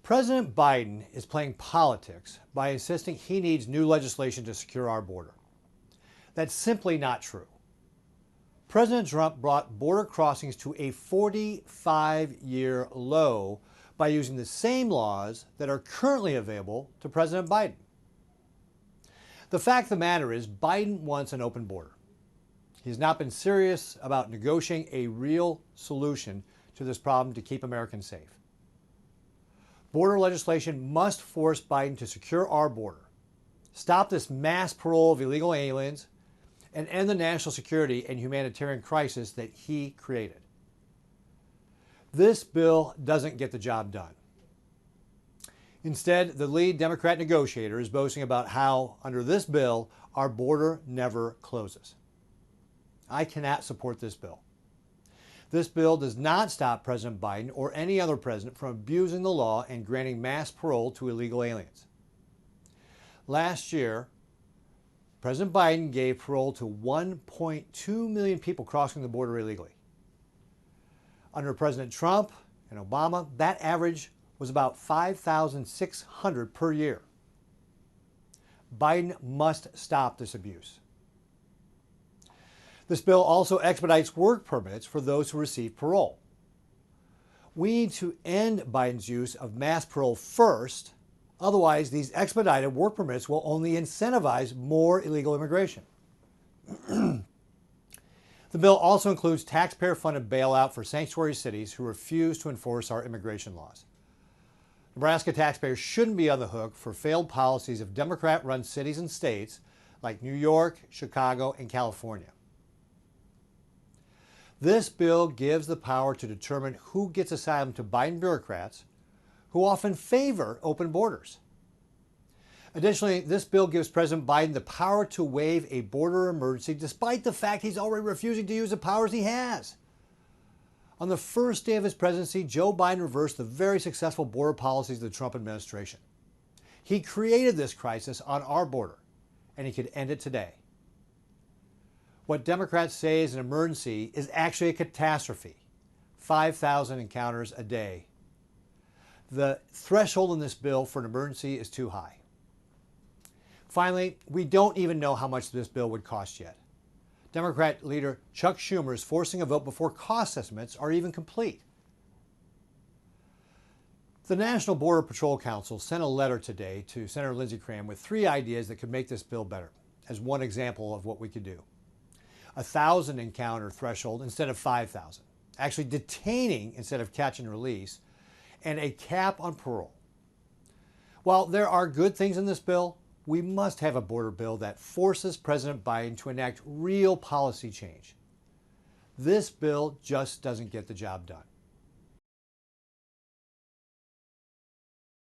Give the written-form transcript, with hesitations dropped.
President Biden is playing politics by insisting he needs new legislation to secure our border. That's simply not true. President Trump brought border crossings to a 45-year low by using the same laws that are currently available to President Biden. The fact of the matter is, Biden wants an open border. He has not been serious about negotiating a real solution to this problem to keep Americans safe. Border legislation must force Biden to secure our border, stop this mass parole of illegal aliens, and end the national security and humanitarian crisis that he created. This bill doesn't get the job done. Instead, the lead Democrat negotiator is boasting about how, under this bill, our border never closes. I cannot support this bill. This bill does not stop President Biden or any other president from abusing the law and granting mass parole to illegal aliens. Last year, President Biden gave parole to 1.2 million people crossing the border illegally. Under President Trump and Obama, that average was about 5,600 per year. Biden must stop this abuse. This bill also expedites work permits for those who receive parole. We need to end Biden's use of mass parole first. Otherwise, these expedited work permits will only incentivize more illegal immigration. The bill also includes taxpayer-funded bailout for sanctuary cities who refuse to enforce our immigration laws. Nebraska taxpayers shouldn't be on the hook for failed policies of Democrat-run cities and states like New York, Chicago, and California. This bill gives the power to determine who gets asylum to Biden bureaucrats, who often favor open borders. Additionally, this bill gives President Biden the power to waive a border emergency despite the fact he's already refusing to use the powers he has. On the first day of his presidency, Joe Biden reversed the very successful border policies of the Trump administration. He created this crisis on our border, and he could end it today. What Democrats say is an emergency is actually a catastrophe. 5,000 encounters a day. The threshold in this bill for an emergency is too high. Finally, we don't even know how much this bill would cost yet. Democrat leader Chuck Schumer is forcing a vote before cost estimates are even complete. The National Border Patrol Council sent a letter today to Senator Lindsey Graham with 3 ideas that could make this bill better, as one example of what we could do. 1,000 encounter threshold instead of 5,000, actually detaining instead of catch and release, and a cap on parole. While there are good things in this bill, we must have a border bill that forces President Biden to enact real policy change. This bill just doesn't get the job done.